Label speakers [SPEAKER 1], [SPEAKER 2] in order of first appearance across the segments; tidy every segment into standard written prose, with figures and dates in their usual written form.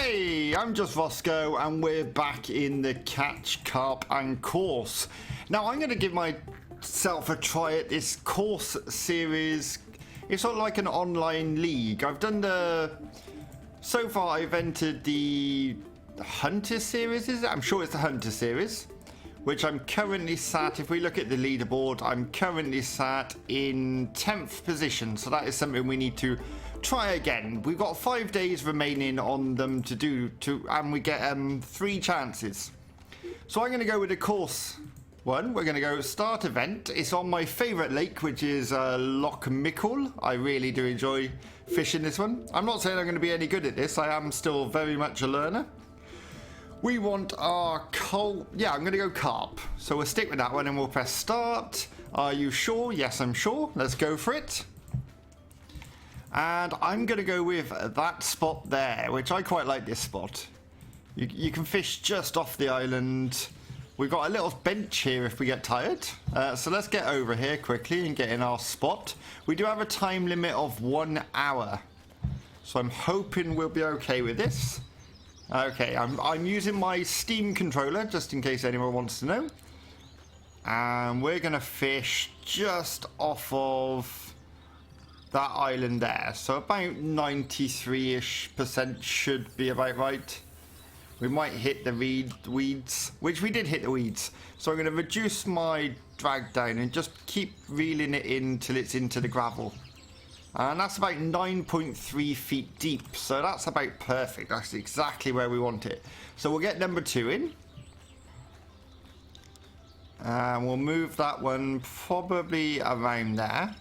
[SPEAKER 1] Hey, I'm just Roscoe and we're back in the Catch, Carp and Coarse. Now I'm going to give myself a try at this course series. It's sort of like an online league. So far I've entered the Hunter series, is it? I'm sure it's the Hunter series, which I'm currently sat, if we look at the leaderboard, I'm currently sat in 10th position. So that is something we need to try again. We've got 5 days remaining on them and we get 3 chances. So I'm going to go with the course one. We're going to go start event. It's on my favourite lake, which is Loch Mickle. I really do enjoy fishing this one. I'm not saying I'm going to be any good at this. I am still very much a learner. We want our I'm going to go carp. So we'll stick with that one and we'll press start. Are you sure? Yes, I'm sure. Let's go for it. And I'm going to go with that spot there, which I quite like this spot. You can fish just off the island. We've got a little bench here if we get tired. So let's get over here quickly and get in our spot. We do have a time limit of 1 hour. So I'm hoping we'll be okay with this. Okay, I'm using my Steam controller just in case anyone wants to know. And we're going to fish just off of that island there, so about 93-ish% should be about right. We might hit the weeds, which we did hit the weeds. So I'm going to reduce my drag down and just keep reeling it in till it's into the gravel. And that's about 9.3 feet deep, so that's about perfect. That's exactly where we want it. So we'll get number 2 in. And we'll move that one probably around there.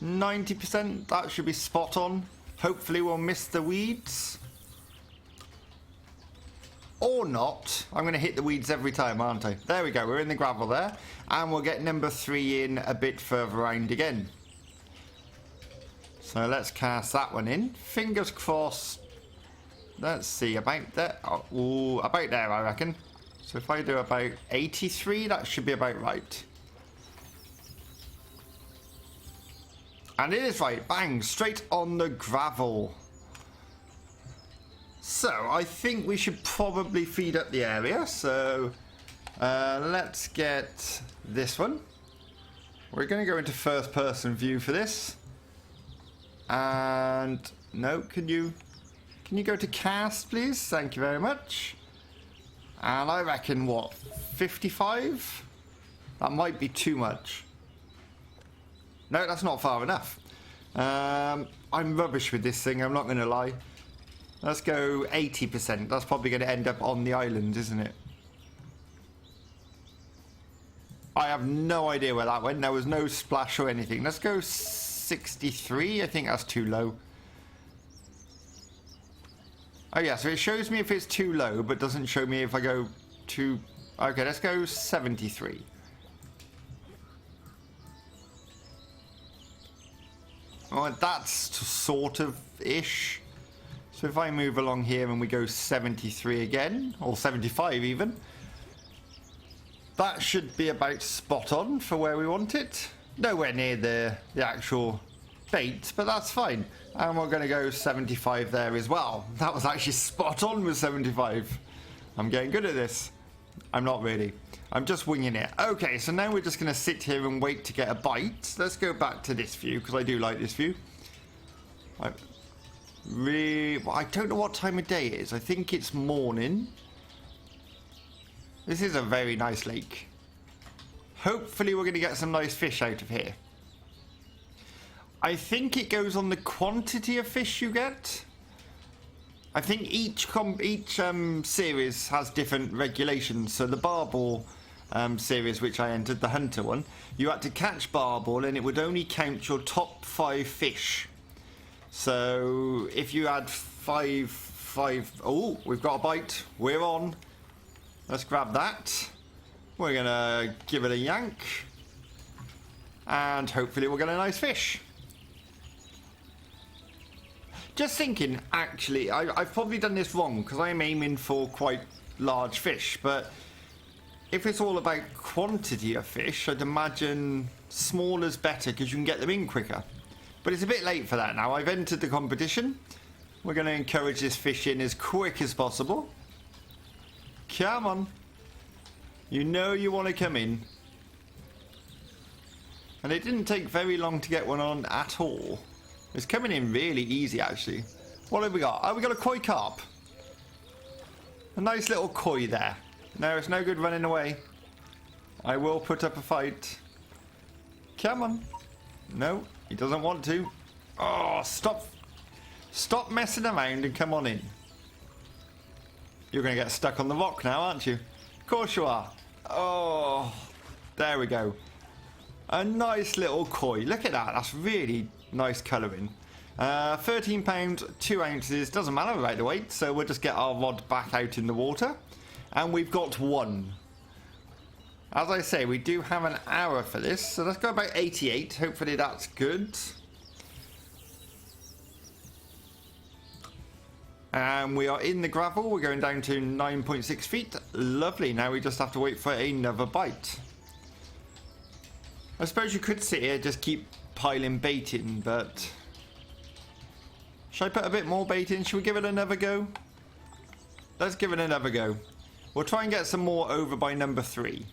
[SPEAKER 1] 90%, that should be spot on. Hopefully we'll miss the weeds. Or not. I'm going to hit the weeds every time, aren't I? There we go, we're in the gravel there. And we'll get number 3 in a bit further around again. So let's cast that one in. Fingers crossed. Let's see, about there. Oh, about there, I reckon. So if I do about 83, that should be about right. And it is right, bang, straight on the gravel. So, I think we should probably feed up the area. So, let's get this one. We're going to go into first person view for this. And, no, can you go to cast, please? Thank you very much. And I reckon, what, 55? That might be too much. No, that's not far enough. I'm rubbish with this thing, I'm not going to lie. Let's go 80%. That's probably going to end up on the island, isn't it? I have no idea where that went. There was no splash or anything. Let's go 63. I think that's too low. Oh yeah, so it shows me if it's too low, but doesn't show me if I go too... Okay, let's go 73. Oh, that's sort of ish. So if I move along here and we go 73 again, or 75 even, that should be about spot on for where we want it. Nowhere near the actual bait, but that's fine. And we're going to go 75 there as well. That was actually spot on with 75. I'm getting good at this. I'm not really. I'm just winging it. Okay, so now we're just going to sit here and wait to get a bite. Let's go back to this view, because I do like this view. I don't know what time of day it is. I think it's morning. This is a very nice lake. Hopefully we're going to get some nice fish out of here. I think it goes on the quantity of fish you get. I think each series has different regulations. So the barball series, which I entered, the hunter one, you had to catch barball and it would only count your top 5 fish. So if you had five, oh, we've got a bite. We're on. Let's grab that. We're gonna give it a yank, and hopefully we'll get a nice fish. Just thinking, actually, I've probably done this wrong because I'm aiming for quite large fish, but if it's all about quantity of fish, I'd imagine smaller is better because you can get them in quicker. But it's a bit late for that now. I've entered the competition, We're going to encourage this fish in as quick as possible. Come on. You know you want to come in. And it didn't take very long to get one on at all. It's coming in really easy, actually. What have we got? Oh, we got a koi carp. A nice little koi there. No, it's no good running away. I will put up a fight. Come on. No, he doesn't want to. Oh, stop. Stop messing around and come on in. You're going to get stuck on the rock now, aren't you? Of course you are. Oh, there we go. A nice little koi. Look at that. That's really nice colouring. 13 pounds, 2 ounces. Doesn't matter about the weight, so we'll just get our rod back out in the water. And we've got one. As I say, we do have an hour for this, so let's go about 88. Hopefully that's good. And we are in the gravel. We're going down to 9.6 feet. Lovely. Now we just have to wait for another bite. I suppose you could sit here, just keep piling bait in, but... Should I put a bit more bait in? Should we give it another go? Let's give it another go. We'll try and get some more over by number 3.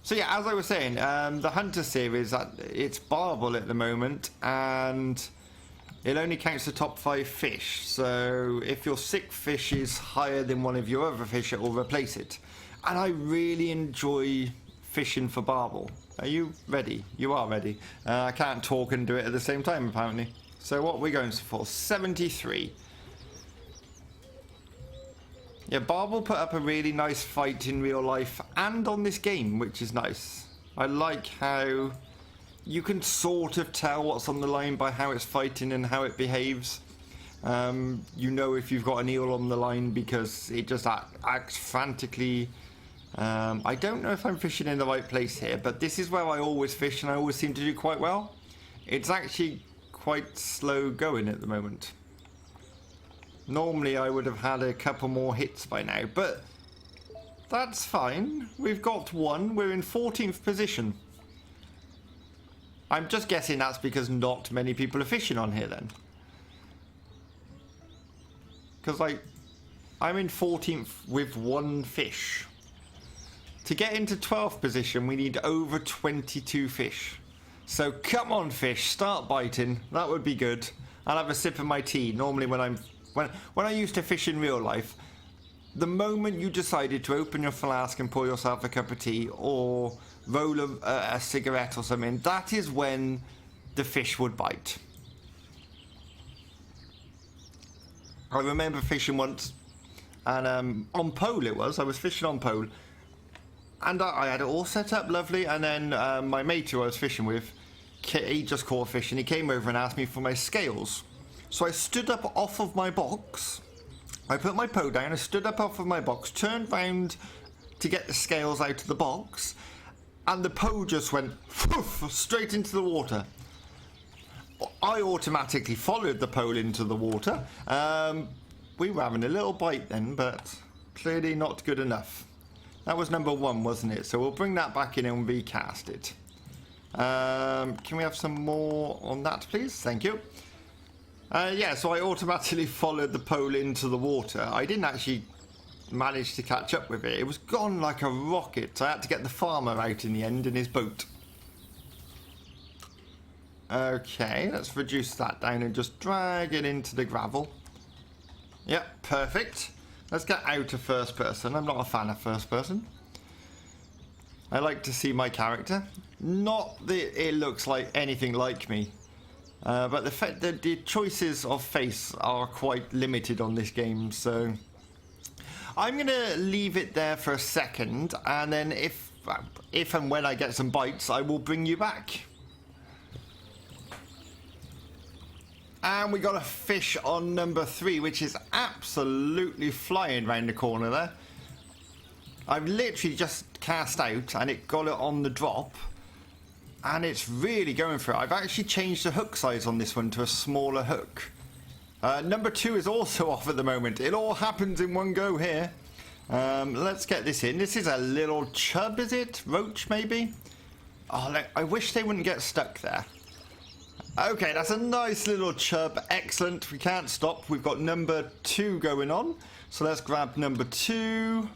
[SPEAKER 1] So yeah, as I was saying, the Hunter series, it's barbel at the moment, and it only counts the top 5 fish. So if your 6th fish is higher than one of your other fish, it will replace it. And I really enjoy fishing for barbel. Are you ready? You are ready. I can't talk and do it at the same time, apparently. So what are we going for? 73. Yeah, barbel put up a really nice fight in real life and on this game, which is nice. I like how you can sort of tell what's on the line by how it's fighting and how it behaves. You know if you've got an eel on the line because it just acts frantically. I don't know if I'm fishing in the right place here, but this is where I always fish and I always seem to do quite well. It's actually quite slow going at the moment. Normally I would have had a couple more hits by now, but that's fine. We've got one. We're in 14th position. I'm just guessing that's because not many people are fishing on here then. Because I'm in 14th with 1 fish. To get into 12th position, we need over 22 fish. So come on, fish, start biting. That would be good. I'll have a sip of my tea. Normally when I used to fish in real life, the moment you decided to open your flask and pour yourself a cup of tea or roll a cigarette or something, that is when the fish would bite. I remember fishing once, and on pole it was. I was fishing on pole. And I had it all set up lovely, and then my mate who I was fishing with, he just caught a fish, and he came over and asked me for my scales. So I stood up off of my box, I put my pole down, I stood up off of my box, turned round to get the scales out of the box, and the pole just went whoof, straight into the water. I automatically followed the pole into the water. We were having a little bite then, but clearly not good enough. That was number 1, wasn't it? So we'll bring that back in and recast it. Can we have some more on that, please? Thank you. Yeah, so I automatically followed the pole into the water. I didn't actually manage to catch up with it. It was gone like a rocket. So I had to get the farmer out in the end in his boat. Okay, let's reduce that down and just drag it into the gravel. Yep, perfect. Let's get out of first person. I'm not a fan of first person. I like to see my character. Not that it looks like anything like me. But the fact that the choices of face are quite limited on this game, so... I'm going to leave it there for a second, and then if and when I get some bites, I will bring you back. And we got a fish on number 3, which is absolutely flying round the corner there. I've literally just cast out and it got it on the drop. And it's really going for it. I've actually changed the hook size on this one to a smaller hook. Number 2 is also off at the moment. It all happens in one go here. Let's get this in. This is a little chub, is it? Roach, maybe? Oh, I wish they wouldn't get stuck there. Okay, that's a nice little chub. Excellent. We can't stop. We've got number 2 going on. So let's grab number 2.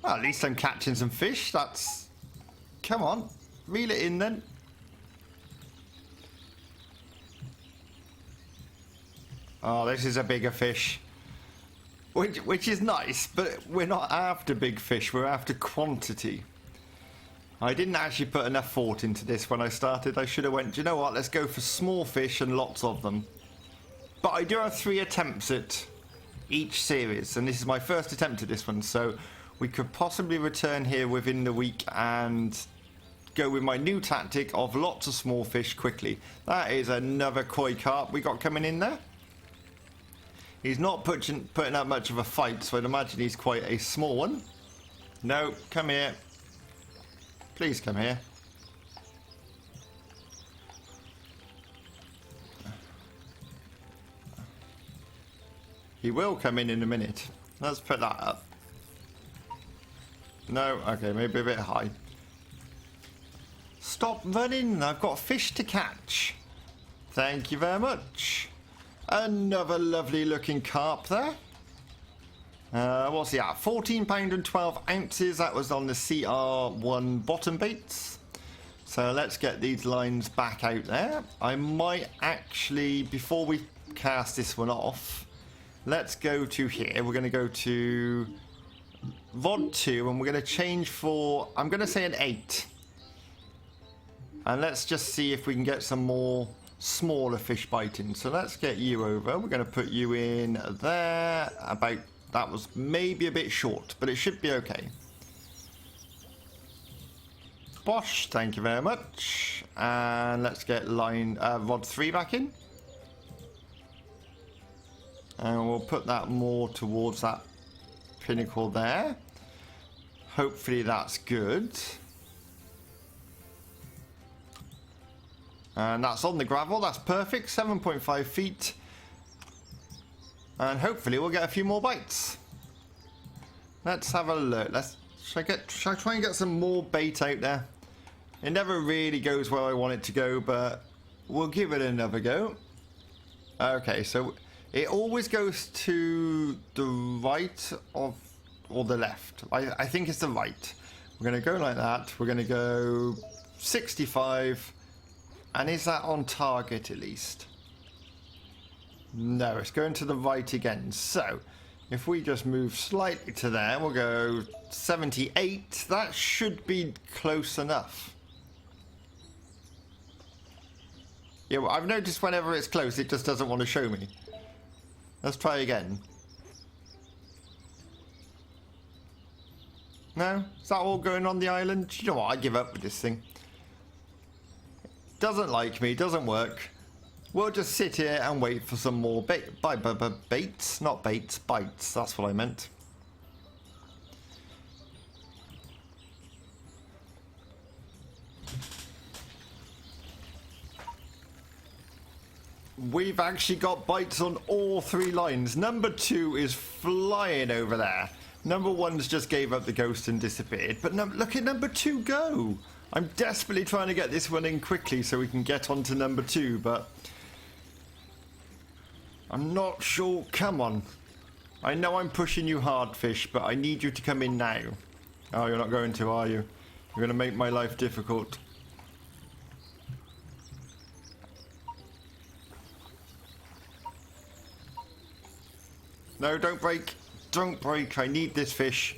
[SPEAKER 1] Well, at least I'm catching some fish. That's... Come on. Reel it in then. Oh, this is a bigger fish. Which is nice, but we're not after big fish. We're after quantity. I didn't actually put enough thought into this when I started. I should have went, do you know what, let's go for small fish and lots of them. But I do have 3 attempts at each series, and this is my first attempt at this one, so we could possibly return here within the week and go with my new tactic of lots of small fish quickly. That is another koi carp we got coming in there. He's not putting up much of a fight, so I'd imagine he's quite a small one. No, come here. Please come here. He will come in a minute. Let's put that up. No, okay, maybe a bit high. Stop running, I've got fish to catch. Thank you very much. Another lovely looking carp there. What's he at? £14 and 12 ounces. That was on the CR1 bottom baits. So let's get these lines back out there. I might actually, before we cast this one off, let's go to here. We're going to go to rod 2 and we're going to change for, I'm going to say an 8. And let's just see if we can get some more smaller fish biting. So let's get you over. We're going to put you in there. About, that was maybe a bit short, but it should be okay. Bosh, thank you very much. And let's get line rod 3 back in. And we'll put that more towards that pinnacle there. Hopefully that's good. And that's on the gravel, that's perfect, 7.5 feet. And hopefully we'll get a few more bites. Let's have a look. Should I try and get some more bait out there? It never really goes where I want it to go, but we'll give it another go. Okay, so it always goes to the right of, or the left. I think it's the right. We're going to go like that. We're going to go 65. And is that on target at least? No, it's going to the right again. So, if we just move slightly to there, we'll go 78. That should be close enough. Yeah, well, I've noticed whenever it's close, it just doesn't want to show me. Let's try again. No? Is that all going on the island? You know what? I give up with this thing. Doesn't like me, doesn't work. We'll just sit here and wait for some more baits, not baits, bites. That's what I meant. We've actually got bites on all 3 lines. Number 2 is flying over there. Number 1's just gave up the ghost and disappeared. But look at number 2 go. I'm desperately trying to get this one in quickly so we can get on to number 2, but I'm not sure. Come on. I know I'm pushing you hard, fish, but I need you to come in now. Oh, you're not going to, are you? You're going to make my life difficult. No, don't break. Don't break. I need this fish.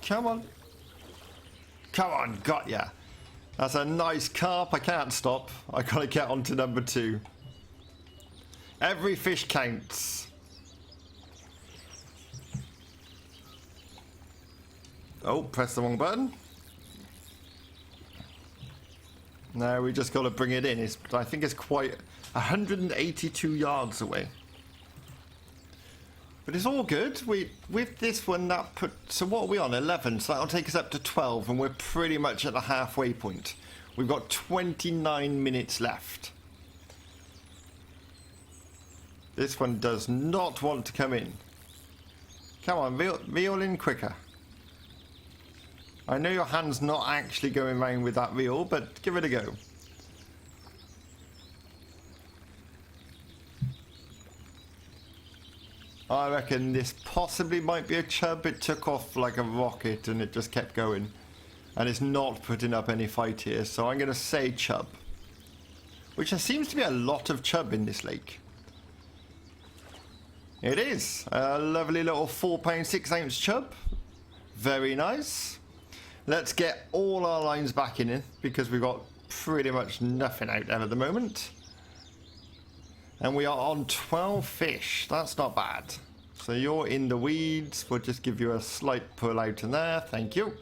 [SPEAKER 1] Come on. Come on, got ya. That's a nice carp. I can't stop. I gotta get on to number 2. Every fish counts. Oh, press the wrong button. No, we just gotta bring it in. I think it's quite 182 yards away. But it's all good. With this one, so what are we on? 11, so that'll take us up to 12, and we're pretty much at the halfway point. We've got 29 minutes left. This one does not want to come in. Come on, reel in quicker. I know your hand's not actually going around with that reel, but give it a go. I reckon this possibly might be a chub. It took off like a rocket and it just kept going. And it's not putting up any fight here, so I'm going to say chub. Which there seems to be a lot of chub in this lake. It is. A lovely little 4 pound 6 ounce chub. Very nice. Let's get all our lines back in because we've got pretty much nothing out there at the moment. And we are on 12 fish. That's not bad. So you're in the weeds. We'll just give you a slight pull out in there. Thank you.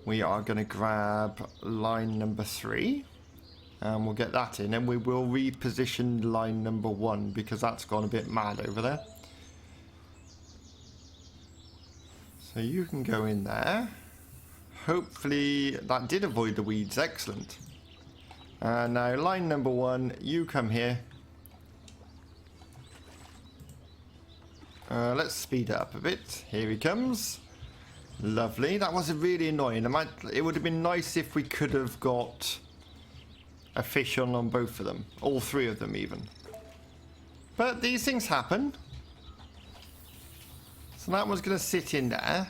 [SPEAKER 1] We are going to grab line number 3. And we'll get that in. And we will reposition line number 1 because that's gone a bit mad over there. So you can go in there. Hopefully that did avoid the weeds. Excellent. And now line number 1, you come here. Let's speed it up a bit. Here he comes. Lovely. That was really annoying. It would have been nice if we could have got a fish on both of them. All 3 of them even. But these things happen. So that one's going to sit in there.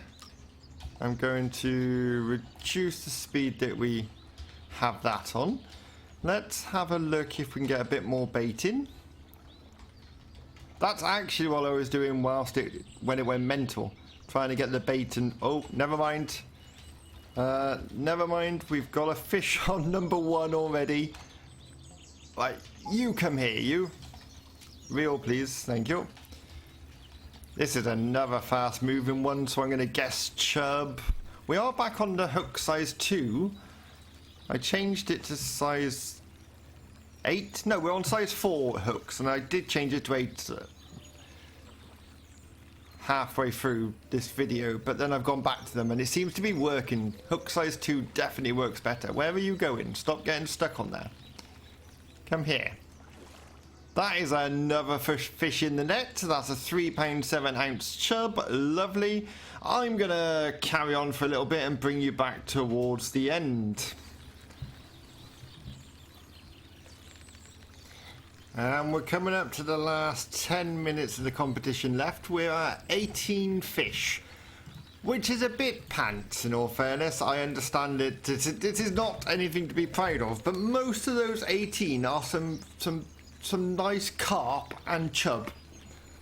[SPEAKER 1] I'm going to reduce the speed that we have that on. Let's have a look if we can get a bit more bait in. That's actually what I was doing when it went mental. Trying to get the bait and... Oh, never mind. Never mind. We've got a fish on number 1 already. Right, you come here, you. Reel, please. Thank you. This is another fast moving one, so I'm going to guess chub. We are back on the hook size 2. I changed it to size 8? No, we're on size 4 hooks, and I did change it to 8 halfway through this video, but then I've gone back to them, and it seems to be working. Hook size 2 definitely works better. Where are you going? Stop getting stuck on there. Come here. That is another fish in the net. That's a 3 pound 7 ounce chub. Lovely. I'm going to carry on for a little bit and bring you back towards the end. And we're coming up to the last 10 minutes of the competition left. We're at 18 fish, which is a bit pants in all fairness. I understand it. It is not anything to be proud of, but most of those 18 are some nice carp and chub.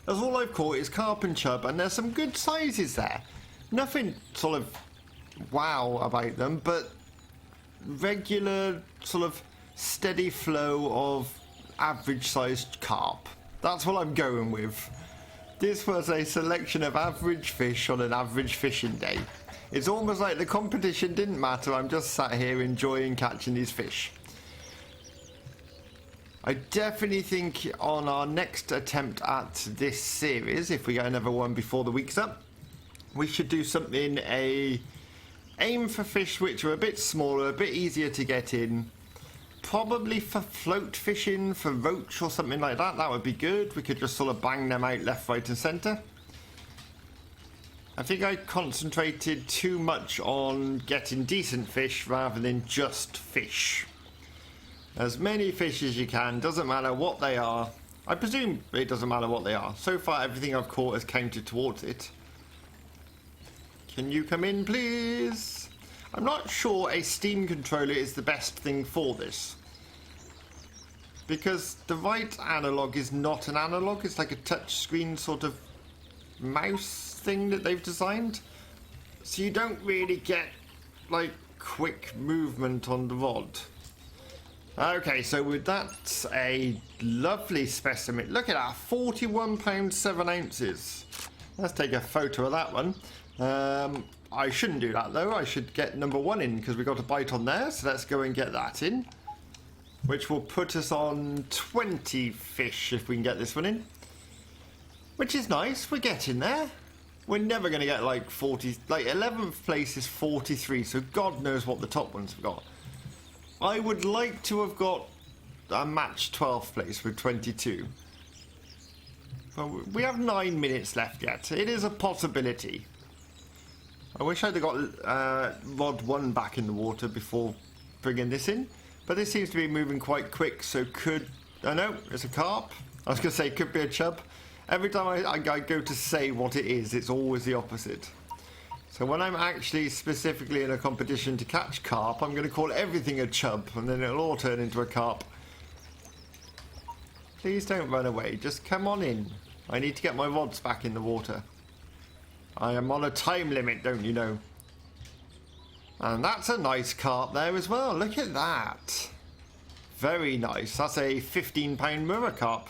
[SPEAKER 1] That's all I've caught is carp and chub, and there's some good sizes there. Nothing sort of wow about them, but regular sort of steady flow of average sized carp. That's what I'm going with. This was a selection of average fish on an average fishing day. It's almost like the competition didn't matter. I'm just sat here enjoying catching these fish. I definitely think on our next attempt at this series, if we get another one before the week's up, we should do something aim for fish which are a bit smaller, a bit easier to get in. Probably for float fishing, for roach or something like that. That would be good. We could just sort of bang them out left, right and centre. I think I concentrated too much on getting decent fish rather than just fish. As many fish as you can, doesn't matter what they are. I presume it doesn't matter what they are. So far everything I've caught has counted towards it. Can you come in please? I'm not sure a Steam controller is the best thing for this. Because the right analog is not an analog, it's like a touch screen sort of mouse thing that they've designed. So you don't really get like quick movement on the rod. Okay, so with that, a lovely specimen. Look at that, 41 pounds 7 ounces. Let's take a photo of that one. I shouldn't do that though. I should get number 1 in because we got a bite on there. So let's go and get that in, which will put us on 20 fish if we can get this one in, which is nice. We're getting there. We're never going to get like 40. Like 11th place is 43, so God knows what the top ones have got. I would like to have got a match 12th place with 22. But we have 9 minutes left yet. It is a possibility. I wish I'd have got rod 1 back in the water before bringing this in. But this seems to be moving quite quick, so could... I know, it's a carp. I was going to say could be a chub. Every time I go to say what it is, it's always the opposite. So when I'm actually specifically in a competition to catch carp, I'm going to call everything a chub, and then it'll all turn into a carp. Please don't run away. Just come on in. I need to get my rods back in the water. I am on a time limit, don't you know? And that's a nice carp there as well. Look at that. Very nice. That's a 15-pound mirror carp.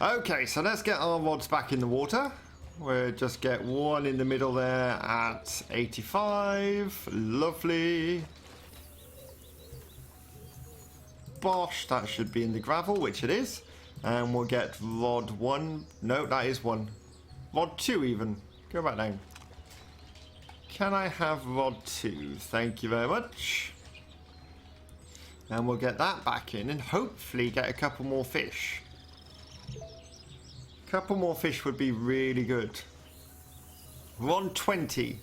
[SPEAKER 1] Okay, so let's get our rods back in the water. We'll just get one in the middle there at 85. Lovely. Bosh, that should be in the gravel, which it is. And we'll get rod 1. No, that is 1. Rod 2 even. Go back down. Can I have rod 2? Thank you very much. And we'll get that back in and hopefully get a couple more fish. A couple more fish would be really good. We're on 20.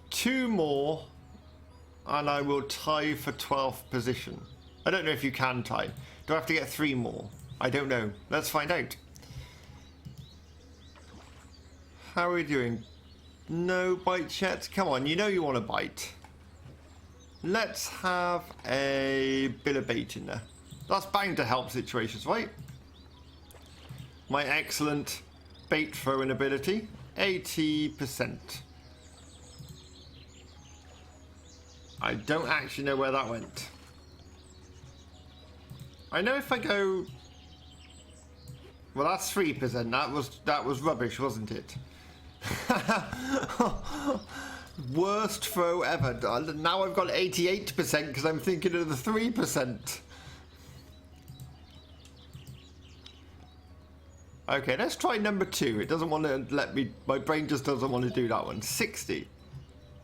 [SPEAKER 1] 2 more and I will tie for 12th position. I don't know if you can tie. Do I have to get 3 more? I don't know. Let's find out. How are we doing? No bite yet? Come on, you know you want to bite. Let's have a bit of bait in there. That's bound to help situations, right? My excellent bait throwing ability, 80%. I don't actually know where that went. I know if I go... Well, that's 3%. That was rubbish, wasn't it? Worst throw ever. Now I've got 88% because I'm thinking of the 3%. Okay, let's try number 2. It doesn't want to let me... My brain just doesn't want to do that one. 60.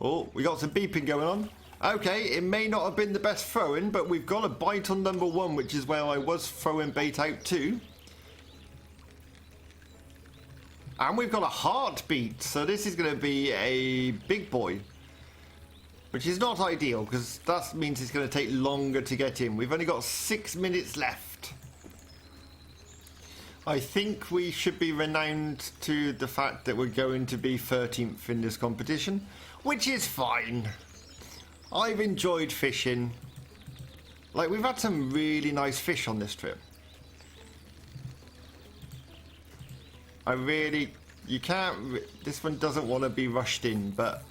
[SPEAKER 1] Oh, we got some beeping going on. Okay, it may not have been the best throwing, but we've got a bite on number 1, which is where I was throwing bait out to. And we've got a heartbeat, so this is going to be a big boy. Which is not ideal, because that means it's going to take longer to get in. We've only got 6 minutes left. I think we should be renowned to the fact that we're going to be 13th in this competition, which is fine. I've enjoyed fishing. Like, we've had some really nice fish on this trip. You can't, this one doesn't want to be rushed in, but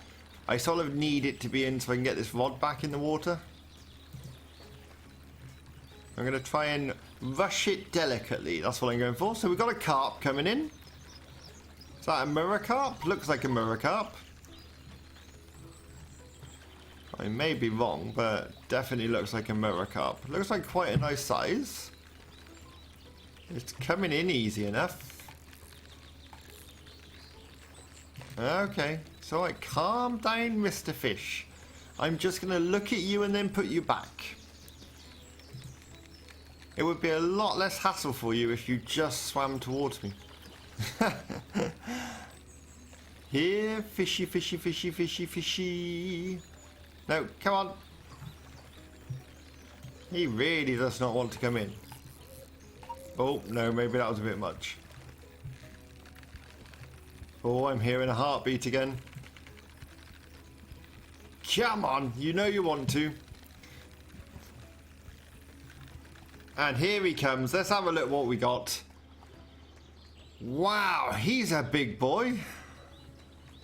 [SPEAKER 1] I sort of need it to be in so I can get this rod back in the water. I'm going to try and rush it delicately. That's what I'm going for. So we've got a carp coming in. Is that a mirror carp? Looks like a mirror carp. I may be wrong, but definitely looks like a mirror carp. Looks like quite a nice size. It's coming in easy enough. Okay, so calm down, Mr. Fish. I'm just going to look at you and then put you back. It would be a lot less hassle for you if you just swam towards me. Here, fishy, fishy, fishy, fishy, fishy. No, come on. He really does not want to come in. Oh, no, maybe that was a bit much. Oh, I'm hearing a heartbeat again. Come on, you know you want to. And here he comes. Let's have a look what we got. Wow, he's a big boy.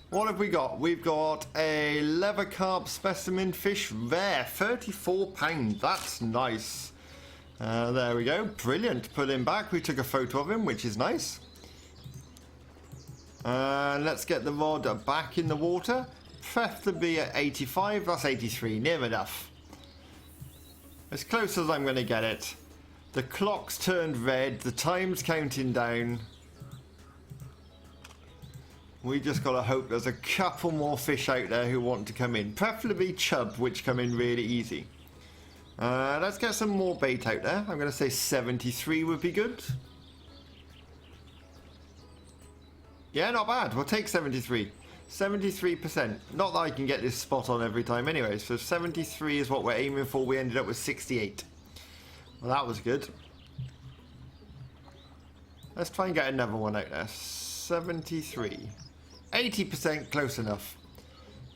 [SPEAKER 1] What have we got? We've got a leather carp specimen fish rare, 34 pounds. That's nice. There we go. Brilliant. Put him back. We took a photo of him, which is nice. Let's get the rod back in the water. Preferably at 85. That's 83. Near enough. As close as I'm going to get it. The clock's turned red. The time's counting down. We just got to hope there's a couple more fish out there who want to come in. Preferably chub, which come in really easy. Let's get some more bait out there. I'm going to say 73 would be good. Yeah, not bad. We'll take 73. 73%. Not that I can get this spot on every time anyway. So 73 is what we're aiming for. We ended up with 68. Well, that was good. Let's try and get another one out there. 73. 80% close enough.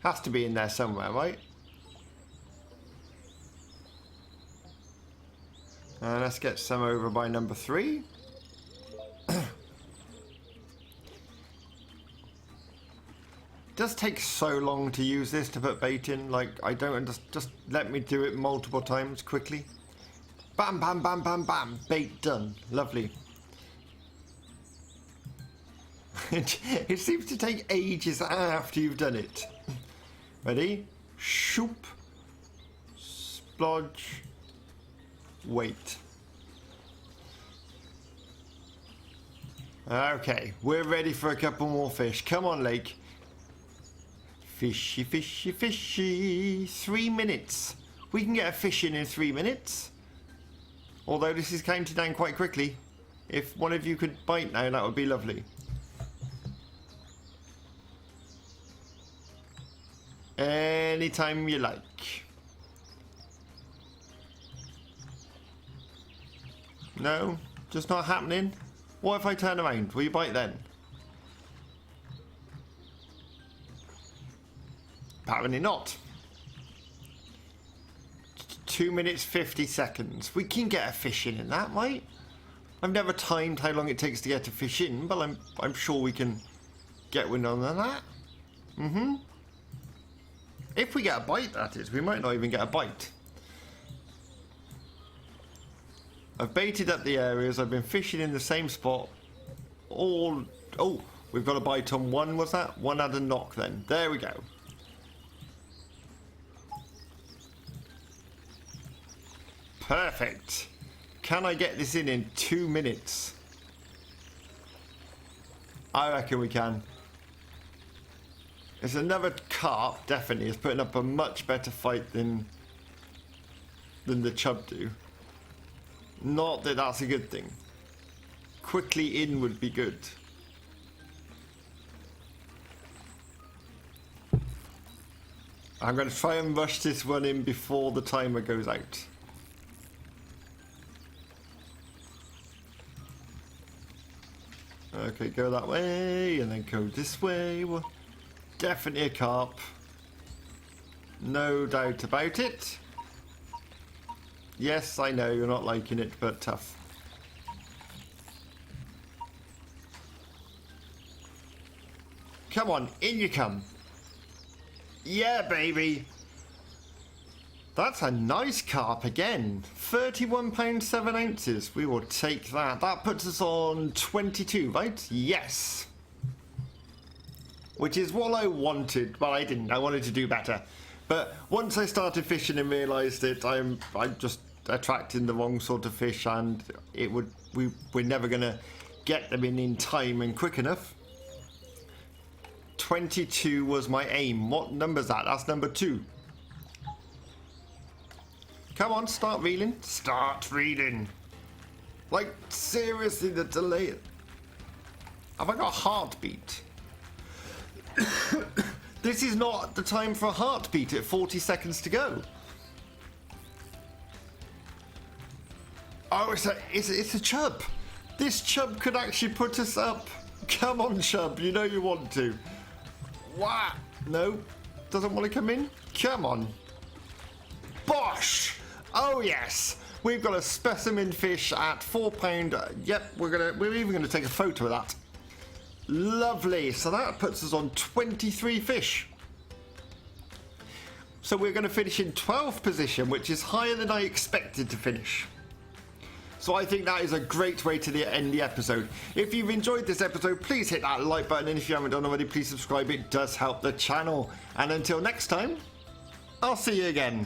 [SPEAKER 1] Has to be in there somewhere, right? Let's get some over by number 3. Does take so long to use this to put bait in. Like, I don't understand. Just let me do it multiple times quickly. Bam, bam, bam, bam, bam. Bait done. Lovely. It seems to take ages after you've done it. Ready? Shoop. Splodge. Wait. Okay, we're ready for a couple more fish. Come on, lake. Fishy, fishy, fishy. 3 minutes. We can get a fish in 3 minutes. Although this is counting down quite quickly. If one of you could bite now, that would be lovely. Anytime you like. No? Just not happening? What if I turn around? Will you bite then? Apparently not. 2 minutes 50 seconds. We can get a fish in that, right? I've never timed how long it takes to get a fish in, but I'm sure we can get one on that. Mm-hmm. If we get a bite, that is. We might not even get a bite. I've baited up the areas. I've been fishing in the same spot. Oh, we've got a bite on one, was that? One had a knock then. There we go. Perfect. Can I get this in 2 minutes? I reckon we can. There's another carp, definitely, is putting up a much better fight than the chub do. Not that that's a good thing. Quickly in would be good. I'm going to try and rush this one in before the timer goes out. Okay, go that way and then go this way. Definitely a carp. No doubt about it. Yes, I know you're not liking it, but tough. Come on, in you come. Yeah, baby. That's a nice carp again. £31 7 ounces. We will take that. That puts us on 22, right? Yes. Which is what I wanted, but I didn't. I wanted to do better. But once I started fishing and realised that I'm just attracting the wrong sort of fish, and we're never gonna get them in time and quick enough. 22 was my aim. What number's that? That's number 2. Come on, start reeling. Start reeling. Like, seriously, the delay. Have I got a heartbeat? This is not the time for a heartbeat at 40 seconds to go. Oh, it's a chub. This chub could actually put us up. Come on, chub. You know you want to. What? No? Doesn't want to come in? Come on. Bosh! Oh, yes. We've got a specimen fish at £4. Yep, we're even going to take a photo of that. Lovely. So that puts us on 23 fish. So we're going to finish in 12th position, which is higher than I expected to finish. So I think that is a great way to end the episode. If you've enjoyed this episode, please hit that like button. And if you haven't done already, please subscribe. It does help the channel. And until next time, I'll see you again.